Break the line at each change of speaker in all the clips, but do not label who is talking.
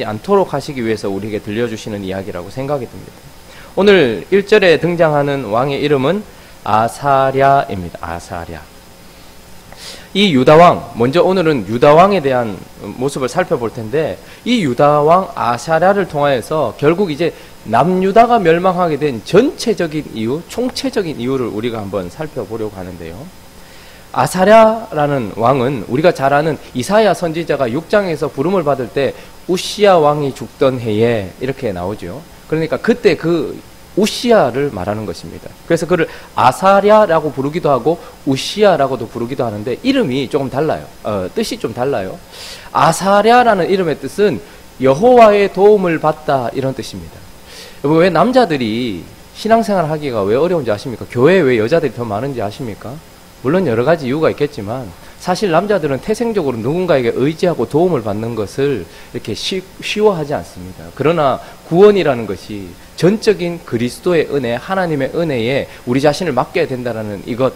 않도록 하시기 위해서 우리에게 들려주시는 이야기라고 생각이 듭니다. 오늘 1절에 등장하는 왕의 이름은 아사랴입니다. 아사랴. 이 유다왕, 먼저 오늘은 유다왕에 대한 모습을 살펴볼 텐데, 이 유다왕 아사랴를 통하여서 결국 이제 남유다가 멸망하게 된 전체적인 이유, 총체적인 이유를 우리가 한번 살펴보려고 하는데요. 아사랴라는 왕은 우리가 잘 아는 이사야 선지자가 6장에서 부름을 받을 때 우시야 왕이 죽던 해에 이렇게 나오죠. 그러니까 그때 그 우시야를 말하는 것입니다. 그래서 그를 아사랴라고 부르기도 하고 우시야라고도 부르기도 하는데 이름이 조금 달라요. 뜻이 좀 달라요. 아사랴라는 이름의 뜻은 여호와의 도움을 받다, 이런 뜻입니다. 여러분, 왜 남자들이 신앙생활 하기가 왜 어려운지 아십니까? 교회에 왜 여자들이 더 많은지 아십니까? 물론 여러 가지 이유가 있겠지만 사실 남자들은 태생적으로 누군가에게 의지하고 도움을 받는 것을 이렇게 쉬워하지 않습니다. 그러나 구원이라는 것이 전적인 그리스도의 은혜, 하나님의 은혜에 우리 자신을 맡겨야 된다는 이것,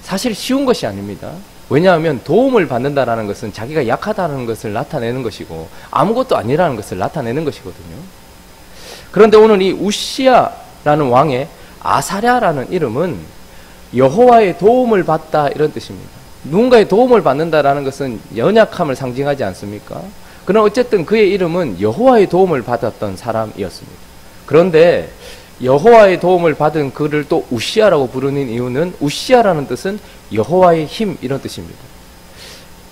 사실 쉬운 것이 아닙니다. 왜냐하면 도움을 받는다는 것은 자기가 약하다는 것을 나타내는 것이고 아무것도 아니라는 것을 나타내는 것이거든요. 그런데 오늘 이 우시야라는 왕의 아사랴라는 이름은 여호와의 도움을 받다, 이런 뜻입니다. 누군가의 도움을 받는다라는 것은 연약함을 상징하지 않습니까? 그러나 어쨌든 그의 이름은 여호와의 도움을 받았던 사람이었습니다. 그런데 여호와의 도움을 받은 그를 또 우시야라고 부르는 이유는, 우시야라는 뜻은 여호와의 힘, 이런 뜻입니다.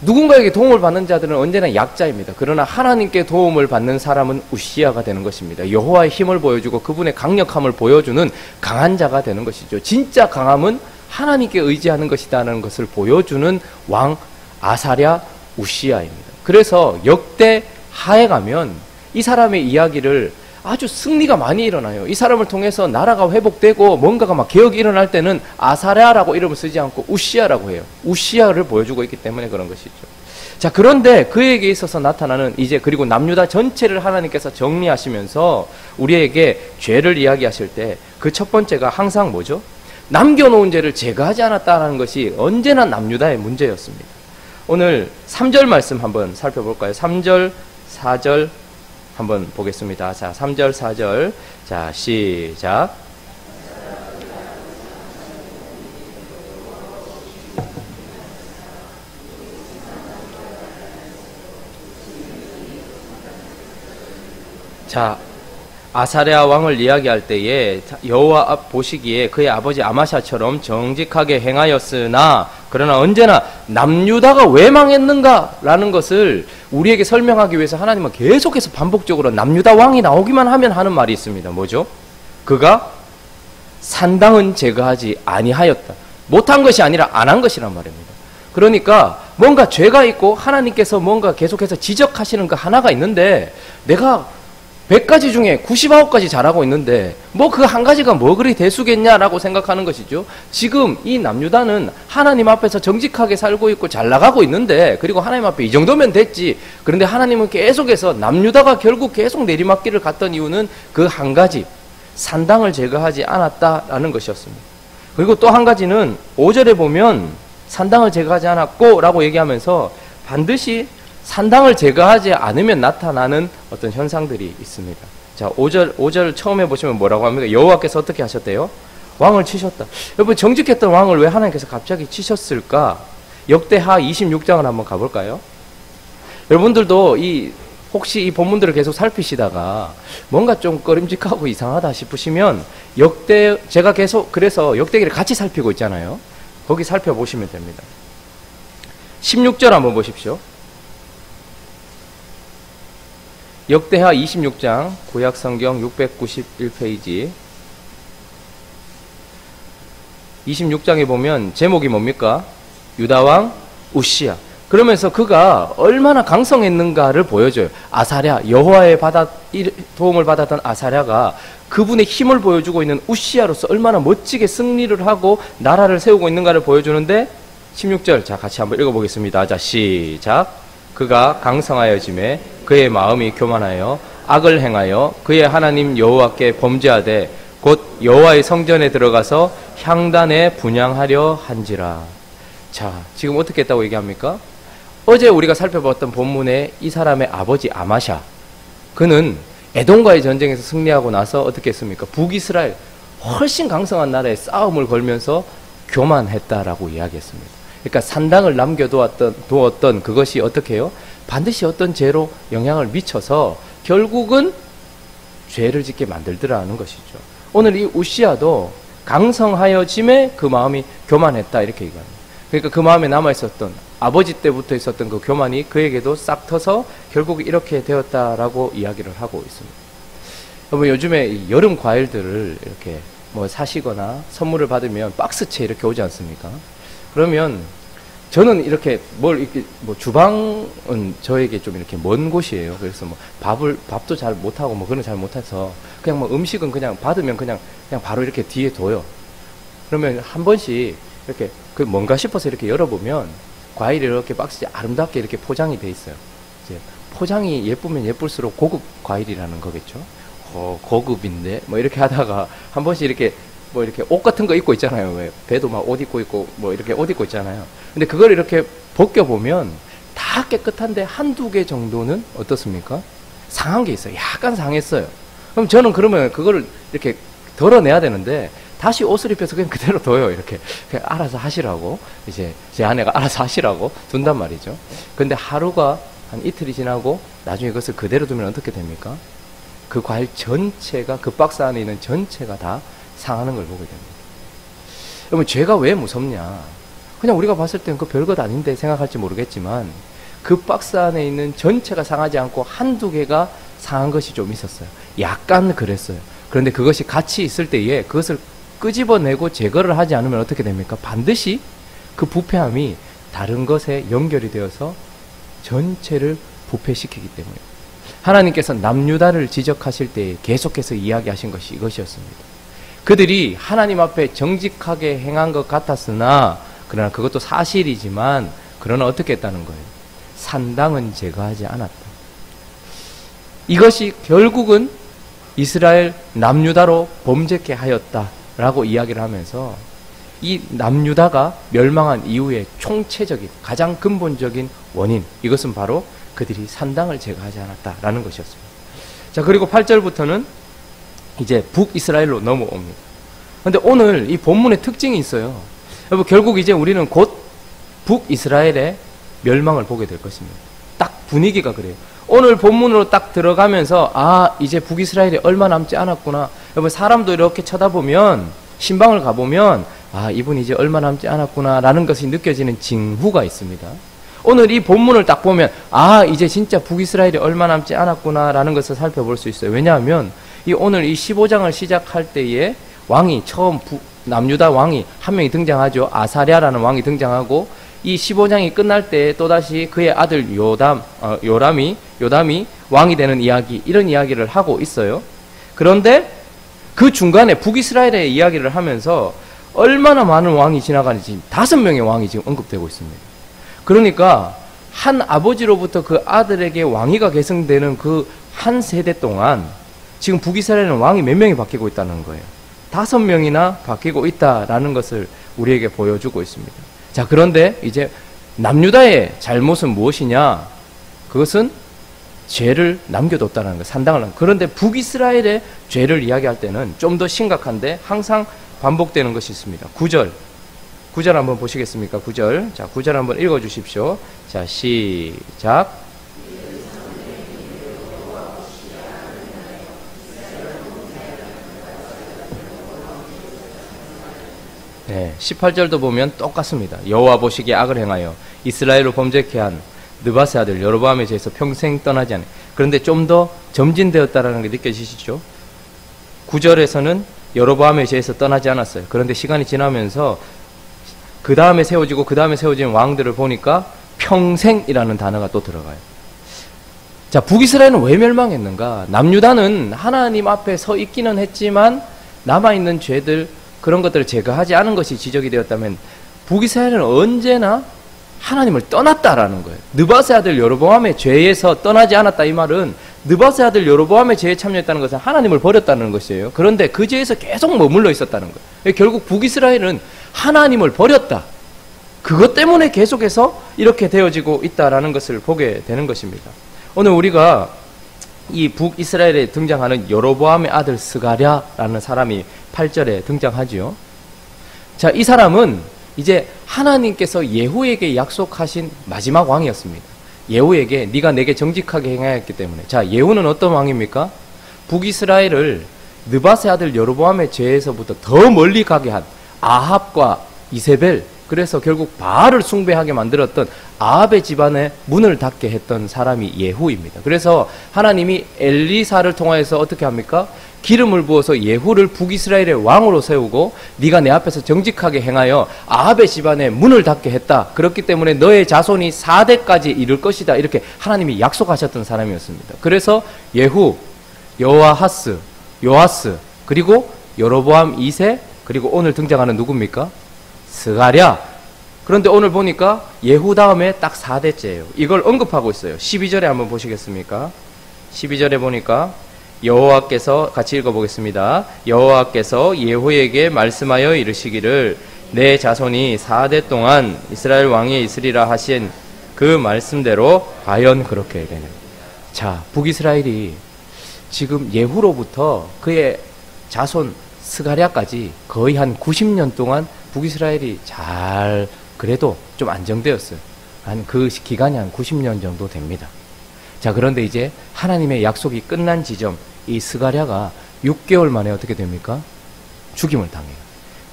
누군가에게 도움을 받는 자들은 언제나 약자입니다. 그러나 하나님께 도움을 받는 사람은 우시야가 되는 것입니다. 여호와의 힘을 보여주고 그분의 강력함을 보여주는 강한 자가 되는 것이죠. 진짜 강함은 하나님께 의지하는 것이다라는 것을 보여주는 왕 아사랴 우시야입니다. 그래서 역대하에 가면 이 사람의 이야기를 아주 승리가 많이 일어나요. 이 사람을 통해서 나라가 회복되고 뭔가가 막 개혁이 일어날 때는 아사랴라고 이름을 쓰지 않고 우시야라고 해요. 우시야를 보여주고 있기 때문에 그런 것이죠. 자, 그런데 그에게 있어서 나타나는 이제, 그리고 남유다 전체를 하나님께서 정리하시면서 우리에게 죄를 이야기하실 때 그 첫 번째가 항상 뭐죠? 남겨놓은 죄를 제거하지 않았다는 것이 언제나 남유다의 문제였습니다. 오늘 3절 말씀 한번 살펴볼까요? 3절, 4절 한번 보겠습니다. 자, 3절, 4절. 자, 시작. 자, 아사랴 왕을 이야기할 때에 여호와 앞 보시기에 그의 아버지 아마샤처럼 정직하게 행하였으나, 그러나 언제나 남유다가 왜 망했는가라는 것을 우리에게 설명하기 위해서 하나님은 계속해서 반복적으로 남유다 왕이 나오기만 하면 하는 말이 있습니다. 뭐죠? 그가 산당은 제거하지 아니하였다. 못한 것이 아니라 안 한 것이란 말입니다. 그러니까 뭔가 죄가 있고 하나님께서 뭔가 계속해서 지적하시는 그 하나가 있는데, 내가 100가지 중에 99가지 잘하고 있는데 뭐 그 한 가지가 뭐 그리 대수겠냐라고 생각하는 것이죠. 지금 이 남유다는 하나님 앞에서 정직하게 살고 있고 잘 나가고 있는데, 그리고 하나님 앞에 이 정도면 됐지. 그런데 하나님은 계속해서 남유다가 결국 계속 내리막길을 갔던 이유는 그 한 가지, 산당을 제거하지 않았다라는 것이었습니다. 그리고 또 한 가지는 5절에 보면 산당을 제거하지 않았고 라고 얘기하면서 반드시 산당을 제거하지 않으면 나타나는 어떤 현상들이 있습니다. 자, 5절 처음에 보시면 뭐라고 합니까? 여호와께서 어떻게 하셨대요? 왕을 치셨다. 여러분, 정직했던 왕을 왜 하나님께서 갑자기 치셨을까? 역대하 26장을 한번 가볼까요? 여러분들도 혹시 이 본문들을 계속 살피시다가 뭔가 좀 꺼림직하고 이상하다 싶으시면 제가 계속 그래서 역대기를 같이 살피고 있잖아요. 거기 살펴보시면 됩니다. 16절 한번 보십시오. 역대하 26장 구약성경 691페이지 26장에 보면 제목이 뭡니까? 유다왕 우시야. 그러면서 그가 얼마나 강성했는가를 보여줘요. 아사랴, 여호와의 도움을 받았던 아사랴가 그분의 힘을 보여주고 있는 우시야로서 얼마나 멋지게 승리를 하고 나라를 세우고 있는가를 보여주는데, 16절 자 같이 한번 읽어보겠습니다. 자, 시작. 그가 강성하여짐에 그의 마음이 교만하여 악을 행하여 그의 하나님 여호와께 범죄하되 곧 여호와의 성전에 들어가서 향단에 분향하려 한지라. 자, 지금 어떻게 했다고 얘기합니까? 어제 우리가 살펴봤던 본문에 이 사람의 아버지 아마샤, 그는 에돔과의 전쟁에서 승리하고 나서 어떻게 했습니까? 북이스라엘 훨씬 강성한 나라에 싸움을 걸면서 교만했다라고 이야기했습니다. 그러니까 산당을 남겨두었던 그것이 어떻게 해요? 반드시 어떤 죄로 영향을 미쳐서 결국은 죄를 짓게 만들더라는 것이죠. 오늘 이 우시야도 강성하여짐에 그 마음이 교만했다 이렇게 얘기합니다. 그러니까 그 마음에 남아있었던 아버지 때부터 있었던 그 교만이 그에게도 싹 터서 결국 이렇게 되었다라고 이야기를 하고 있습니다. 여러분 요즘에 여름 과일들을 이렇게 뭐 사시거나 선물을 받으면 박스채 이렇게 오지 않습니까? 그러면 저는 이렇게 주방은 저에게 좀 이렇게 먼 곳이에요. 그래서 뭐 밥도 잘 못하고 뭐 그런 거 잘 못해서 그냥 뭐 음식은 그냥 받으면 그냥 바로 이렇게 뒤에 둬요. 그러면 한 번씩 이렇게 그 뭔가 싶어서 이렇게 열어보면 과일이 이렇게 박스에 아름답게 이렇게 포장이 돼 있어요. 이제 포장이 예쁘면 예쁠수록 고급 과일이라는 거겠죠. 고급인데 뭐 이렇게 하다가 한 번씩 이렇게 뭐 이렇게 옷 같은 거 입고 있잖아요. 왜 배도 막 옷 입고 있고 뭐 이렇게 옷 입고 있잖아요. 근데 그걸 이렇게 벗겨보면 다 깨끗한데 한두 개 정도는 어떻습니까? 상한 게 있어요. 약간 상했어요. 그럼 저는 그러면 그거를 이렇게 덜어내야 되는데 다시 옷을 입혀서 그냥 그대로 둬요. 이렇게 그냥 알아서 하시라고 이제 제 아내가 알아서 하시라고 둔단 말이죠. 근데 하루가 한 이틀이 지나고 나중에 그것을 그대로 두면 어떻게 됩니까? 그 과일 전체가 그 박스 안에 있는 전체가 다 상하는 걸 보게 됩니다. 여러분 죄가 왜 무섭냐? 그냥 우리가 봤을 때는 그 별것 아닌데 생각할지 모르겠지만 그 박스 안에 있는 전체가 상하지 않고 한두 개가 상한 것이 좀 있었어요. 약간 그랬어요. 그런데 그것이 같이 있을 때에 그것을 끄집어내고 제거를 하지 않으면 어떻게 됩니까? 반드시 그 부패함이 다른 것에 연결이 되어서 전체를 부패시키기 때문에 하나님께서 남유다를 지적하실 때 계속해서 이야기하신 것이 이것이었습니다. 그들이 하나님 앞에 정직하게 행한 것 같았으나 그러나 그것도 사실이지만 그러나 어떻게 했다는 거예요? 산당은 제거하지 않았다. 이것이 결국은 이스라엘 남유다로 범죄케 하였다라고 이야기를 하면서 이 남유다가 멸망한 이후의 총체적인 가장 근본적인 원인 이것은 바로 그들이 산당을 제거하지 않았다라는 것이었습니다. 자 그리고 8절부터는 이제 북이스라엘로 넘어옵니다. 그런데 오늘 이 본문의 특징이 있어요. 여러분 결국 이제 우리는 곧 북이스라엘의 멸망을 보게 될 것입니다. 딱 분위기가 그래요. 오늘 본문으로 딱 들어가면서 이제 북이스라엘이 얼마 남지 않았구나. 여러분 사람도 이렇게 쳐다보면 신방을 가보면 이분이 이제 얼마 남지 않았구나 라는 것이 느껴지는 징후가 있습니다. 오늘 이 본문을 딱 보면 이제 진짜 북이스라엘이 얼마 남지 않았구나 라는 것을 살펴볼 수 있어요. 왜냐하면 오늘 이 15장을 시작할 때에 왕이 처음 남유다 왕이 한 명이 등장하죠. 아사랴라는 왕이 등장하고 이 15장이 끝날 때 또다시 그의 아들 요담이 왕이 되는 이야기 이런 이야기를 하고 있어요. 그런데 그 중간에 북이스라엘의 이야기를 하면서 얼마나 많은 왕이 지나가는지 5명의 왕이 지금 언급되고 있습니다. 그러니까 한 아버지로부터 그 아들에게 왕위가 계승되는 그 한 세대 동안 지금 북이스라엘은 왕이 몇 명이 바뀌고 있다는 거예요. 5명이나 바뀌고 있다라는 것을 우리에게 보여주고 있습니다. 자, 그런데 이제 남유다의 잘못은 무엇이냐? 그것은 죄를 남겨뒀다는 거예요. 산당을 그런데 북이스라엘의 죄를 이야기할 때는 좀 더 심각한데 항상 반복되는 것이 있습니다. 9절 한번 보시겠습니까? 9절. 자, 9절 한번 읽어 주십시오. 자, 시작. 네, 18절도 보면 똑같습니다. 여호와 보시기에 악을 행하여 이스라엘로 범죄케 한 느바세 아들 여로보암에 대해서 평생 떠나지 않아요. 그런데 좀 더 점진되었다라는 게 느껴지시죠? 9절에서는 여로보암에 대해서 떠나지 않았어요. 그런데 시간이 지나면서 그 다음에 세워지고 그 다음에 세워진 왕들을 보니까 평생이라는 단어가 또 들어가요. 자, 북이스라엘은 왜 멸망했는가? 남유다는 하나님 앞에 서 있기는 했지만 남아있는 죄들 그런 것들을 제거하지 않은 것이 지적이 되었다면 북이스라엘은 언제나 하나님을 떠났다라는 거예요. 느바세 아들 여로보암의 죄에서 떠나지 않았다 이 말은 느바세 아들 여로보암의 죄에 참여했다는 것은 하나님을 버렸다는 것이에요. 그런데 그 죄에서 계속 머물러 있었다는 거예요. 결국 북이스라엘은 하나님을 버렸다. 그것 때문에 계속해서 이렇게 되어지고 있다라는 것을 보게 되는 것입니다. 오늘 우리가 이 북이스라엘에 등장하는 여로보암의 아들 스가랴라는 사람이 8절에 등장하지요. 자, 이 사람은 이제 하나님께서 예후에게 약속하신 마지막 왕이었습니다. 예후에게 네가 내게 정직하게 행해야 했기 때문에. 자, 예후는 어떤 왕입니까? 북이스라엘을 느밧의 아들 여로보암의 죄에서부터 더 멀리 가게 한 아합과 이세벨, 그래서 결국 바알을 숭배하게 만들었던 아합의 집안에 문을 닫게 했던 사람이 예후입니다. 그래서 하나님이 엘리사를 통하여서 어떻게 합니까? 기름을 부어서 예후를 북이스라엘의 왕으로 세우고 네가 내 앞에서 정직하게 행하여 아합의 집안에 문을 닫게 했다. 그렇기 때문에 너의 자손이 4대까지 이를 것이다. 이렇게 하나님이 약속하셨던 사람이었습니다. 그래서 예후, 여호아하스, 요아스, 그리고 여로보암 2세, 그리고 오늘 등장하는 누굽니까? 스가랴. 그런데 오늘 보니까 예후 다음에 딱 4대째예요. 이걸 언급하고 있어요. 12절에 한번 보시겠습니까? 12절에 보니까 여호와께서, 같이 읽어보겠습니다. 여호와께서 예후에게 말씀하여 이르시기를 내 자손이 4대 동안 이스라엘 왕이 있으리라 하신 그 말씀대로 과연 그렇게 되네. 자, 북이스라엘이 지금 예후로부터 그의 자손 스가랴까지 거의 한 90년 동안 북이스라엘이 잘, 그래도 좀 안정되었어요. 한 그 기간이 한 90년 정도 됩니다. 자, 그런데 이제 하나님의 약속이 끝난 지점, 이 스가랴가 6개월 만에 어떻게 됩니까? 죽임을 당해요.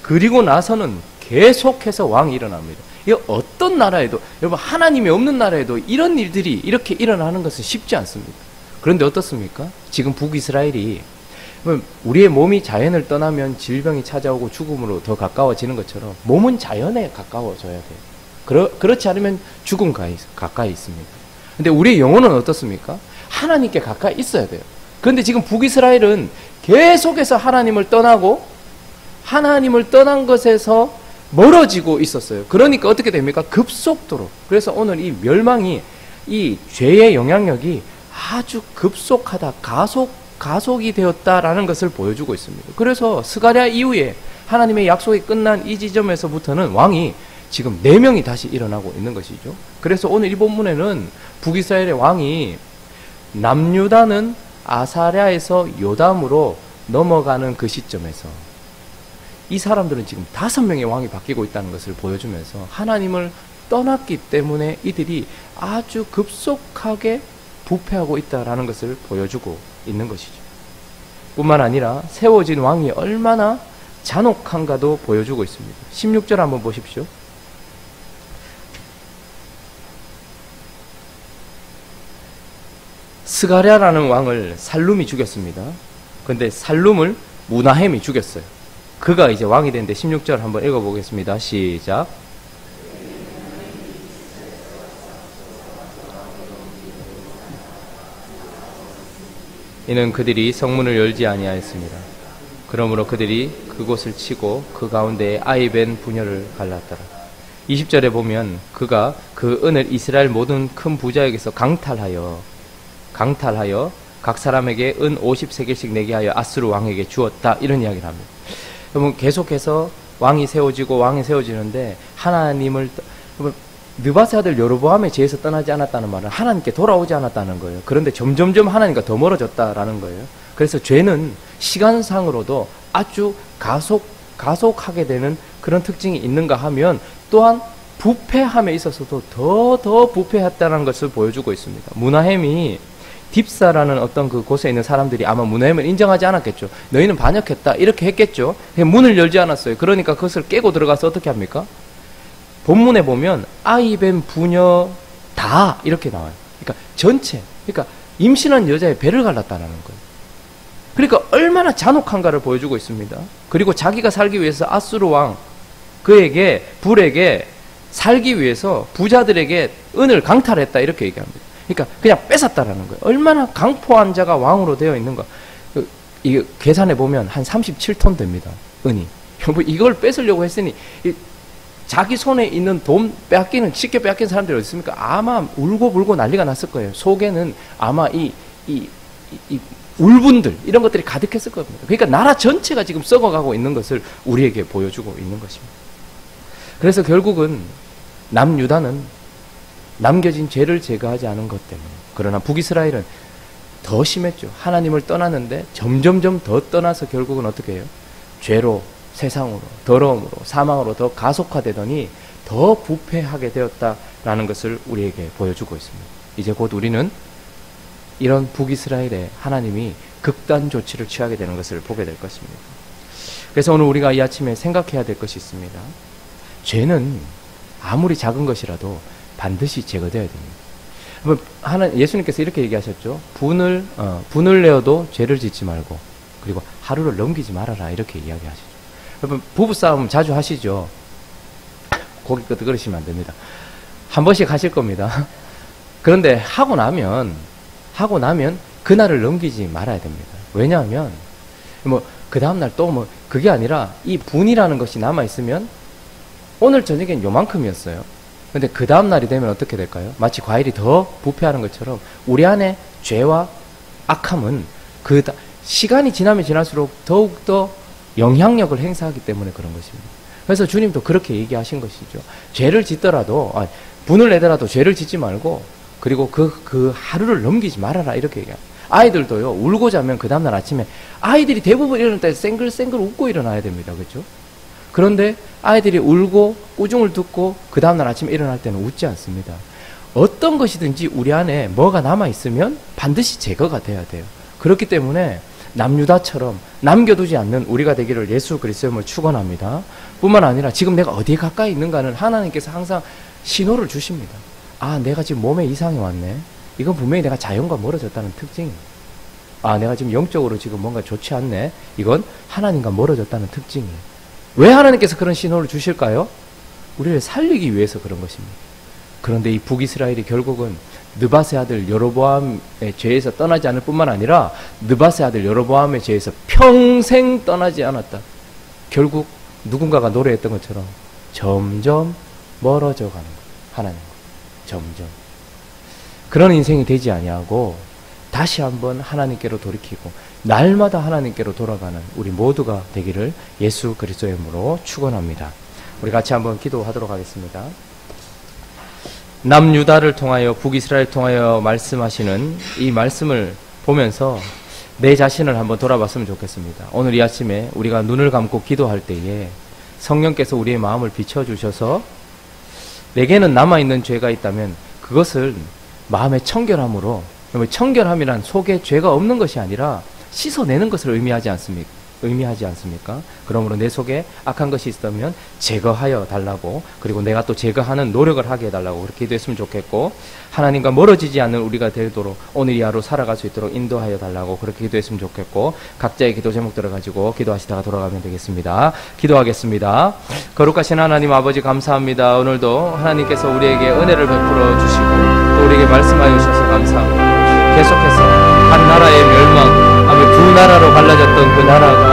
그리고 나서는 계속해서 왕이 일어납니다. 이 어떤 나라에도, 여러분, 하나님이 없는 나라에도 이런 일들이 이렇게 일어나는 것은 쉽지 않습니다. 그런데 어떻습니까? 지금 북이스라엘이, 우리의 몸이 자연을 떠나면 질병이 찾아오고 죽음으로 더 가까워지는 것처럼 몸은 자연에 가까워져야 돼요. 그렇지 않으면 죽음 가까이 있습니다. 근데 우리의 영혼은 어떻습니까? 하나님께 가까이 있어야 돼요. 그런데 지금 북이스라엘은 계속해서 하나님을 떠나고 하나님을 떠난 것에서 멀어지고 있었어요. 그러니까 어떻게 됩니까? 급속도로. 그래서 오늘 이 멸망이, 이 죄의 영향력이 아주 급속하다, 가속이 되었다라는 것을 보여주고 있습니다. 그래서 스가랴 이후에 하나님의 약속이 끝난 이 지점에서부터는 왕이 지금 4명이 다시 일어나고 있는 것이죠. 그래서 오늘 이 본문에는 북이스라엘의 왕이 남유다는 아사랴에서 요담으로 넘어가는 그 시점에서 이 사람들은 지금 5명의 왕이 바뀌고 있다는 것을 보여주면서 하나님을 떠났기 때문에 이들이 아주 급속하게 부패하고 있다라는 것을 보여주고 있는 것이죠. 뿐만 아니라 세워진 왕이 얼마나 잔혹한가도 보여주고 있습니다. 16절 한번 보십시오. 스가랴라는 왕을 살룸이 죽였습니다. 그런데 살룸을 무나헴이 죽였어요. 그가 이제 왕이 됐는데 16절 한번 읽어보겠습니다. 시작. 이는 그들이 성문을 열지 아니하였습니다. 그러므로 그들이 그곳을 치고 그 가운데에 아이벤 부녀를 갈랐더라. 20절에 보면 그가 그 은을 이스라엘 모든 큰 부자에게서 강탈하여 각 사람에게 은 50세겔씩 내게 하여 아수르 왕에게 주었다. 이런 이야기를 합니다. 그러면 계속해서 왕이 세워지는데 하나님을, 느밧의 아들 여로보암의 죄에서 떠나지 않았다는 말은 하나님께 돌아오지 않았다는 거예요. 그런데 점점점 하나님과 더 멀어졌다라는 거예요. 그래서 죄는 시간상으로도 아주 가속하게 되는 그런 특징이 있는가 하면 또한 부패함에 있어서도 더 부패했다는 것을 보여주고 있습니다. 무나헴이 딥사라는 어떤 그 곳에 있는 사람들이 아마 무나헴을 인정하지 않았겠죠. 너희는 반역했다 이렇게 했겠죠. 문을 열지 않았어요. 그러니까 그것을 깨고 들어가서 어떻게 합니까? 본문에 보면 아이벤 부녀 다 이렇게 나와요. 그러니까 전체, 그러니까 임신한 여자의 배를 갈랐다는 거예요. 그러니까 얼마나 잔혹한가를 보여주고 있습니다. 그리고 자기가 살기 위해서 아수르 왕 불에게 살기 위해서 부자들에게 은을 강탈했다 이렇게 얘기합니다. 그러니까 그냥 뺏었다라는 거예요. 얼마나 강포한 자가 왕으로 되어 있는가. 이게 계산해 보면 한 37톤 됩니다. 은이. 이걸 뺏으려고 했으니 자기 손에 있는 돈 쉽게 빼앗긴 사람들이 어디 있습니까? 아마 울고불고 난리가 났을 거예요. 속에는 아마 이 울분들 이런 것들이 가득했을 겁니다. 그러니까 나라 전체가 지금 썩어가고 있는 것을 우리에게 보여주고 있는 것입니다. 그래서 결국은 남유다는 남겨진 죄를 제거하지 않은 것 때문에, 그러나 북이스라엘은 더 심했죠. 하나님을 떠났는데 점점점 더 떠나서 결국은 어떻게 해요? 죄로, 세상으로, 더러움으로, 사망으로 더 가속화되더니 더 부패하게 되었다라는 것을 우리에게 보여주고 있습니다. 이제 곧 우리는 이런 북이스라엘에 하나님이 극단 조치를 취하게 되는 것을 보게 될 것입니다. 그래서 오늘 우리가 이 아침에 생각해야 될 것이 있습니다. 죄는 아무리 작은 것이라도 반드시 제거되어야 됩니다. 예수님께서 이렇게 얘기하셨죠. 분을 내어도 죄를 짓지 말고 그리고 하루를 넘기지 말아라 이렇게 이야기하시죠. 여러분 부부싸움 자주 하시죠. 고개 끄덕거리시면 안 됩니다. 한 번씩 하실 겁니다. 그런데 하고 나면 그날을 넘기지 말아야 됩니다. 왜냐하면 그 다음날 또 그게 아니라 이 분이라는 것이 남아있으면 오늘 저녁엔 요만큼이었어요. 근데 그 다음날이 되면 어떻게 될까요? 마치 과일이 더 부패하는 것처럼 우리 안에 죄와 악함은 시간이 지나면 지날수록 더욱더 영향력을 행사하기 때문에 그런 것입니다. 그래서 주님도 그렇게 얘기하신 것이죠. 죄를 짓더라도, 분을 내더라도 죄를 짓지 말고, 그리고 그 하루를 넘기지 말아라. 이렇게 얘기합니다. 아이들도요, 울고 자면 그 다음날 아침에, 아이들이 대부분 일어날 때 쌩글쌩글 웃고 일어나야 됩니다. 그렇죠? 그런데 아이들이 울고 꾸중을 듣고 그 다음날 아침에 일어날 때는 웃지 않습니다. 어떤 것이든지 우리 안에 뭐가 남아있으면 반드시 제거가 돼야 돼요. 그렇기 때문에 남유다처럼 남겨두지 않는 우리가 되기를 예수 그리스도임을 축원합니다. 뿐만 아니라 지금 내가 어디에 가까이 있는가는 하나님께서 항상 신호를 주십니다. 내가 지금 몸에 이상이 왔네. 이건 분명히 내가 자연과 멀어졌다는 특징이에요. 내가 지금 영적으로 지금 뭔가 좋지 않네. 이건 하나님과 멀어졌다는 특징이에요. 왜 하나님께서 그런 신호를 주실까요? 우리를 살리기 위해서 그런 것입니다. 그런데 이 북이스라엘이 결국은 느밧의 아들 여로보암의 죄에서 떠나지 않을 뿐만 아니라 느밧의 아들 여로보암의 죄에서 평생 떠나지 않았다. 결국 누군가가 노래했던 것처럼 점점 멀어져 가는 거예요. 하나님과 점점. 그런 인생이 되지 아니하고 다시 한번 하나님께로 돌이키고 날마다 하나님께로 돌아가는 우리 모두가 되기를 예수 그리스도의 이름으로 축원합니다. 우리 같이 한번 기도하도록 하겠습니다. 남유다를 통하여 북이스라엘을 통하여 말씀하시는 이 말씀을 보면서 내 자신을 한번 돌아봤으면 좋겠습니다. 오늘 이 아침에 우리가 눈을 감고 기도할 때에 성령께서 우리의 마음을 비춰주셔서 내게는 남아있는 죄가 있다면 그것을 마음의 청결함으로, 청결함이란 속에 죄가 없는 것이 아니라 씻어내는 것을 의미하지 않습니까? 그러므로 내 속에 악한 것이 있다면 제거하여 달라고, 그리고 내가 또 제거하는 노력을 하게 해달라고 그렇게 기도했으면 좋겠고, 하나님과 멀어지지 않는 우리가 되도록 오늘 이 하루 살아갈 수 있도록 인도하여 달라고 그렇게 기도했으면 좋겠고, 각자의 기도 제목들을 가지고 기도하시다가 돌아가면 되겠습니다. 기도하겠습니다. 거룩하신 하나님 아버지 감사합니다. 오늘도 하나님께서 우리에게 은혜를 베풀어 주시고 또 우리에게 말씀하여 주셔서 감사합니다. 계속해서 한 나라의 멸망, 두 나라로 갈라졌던 그 나라가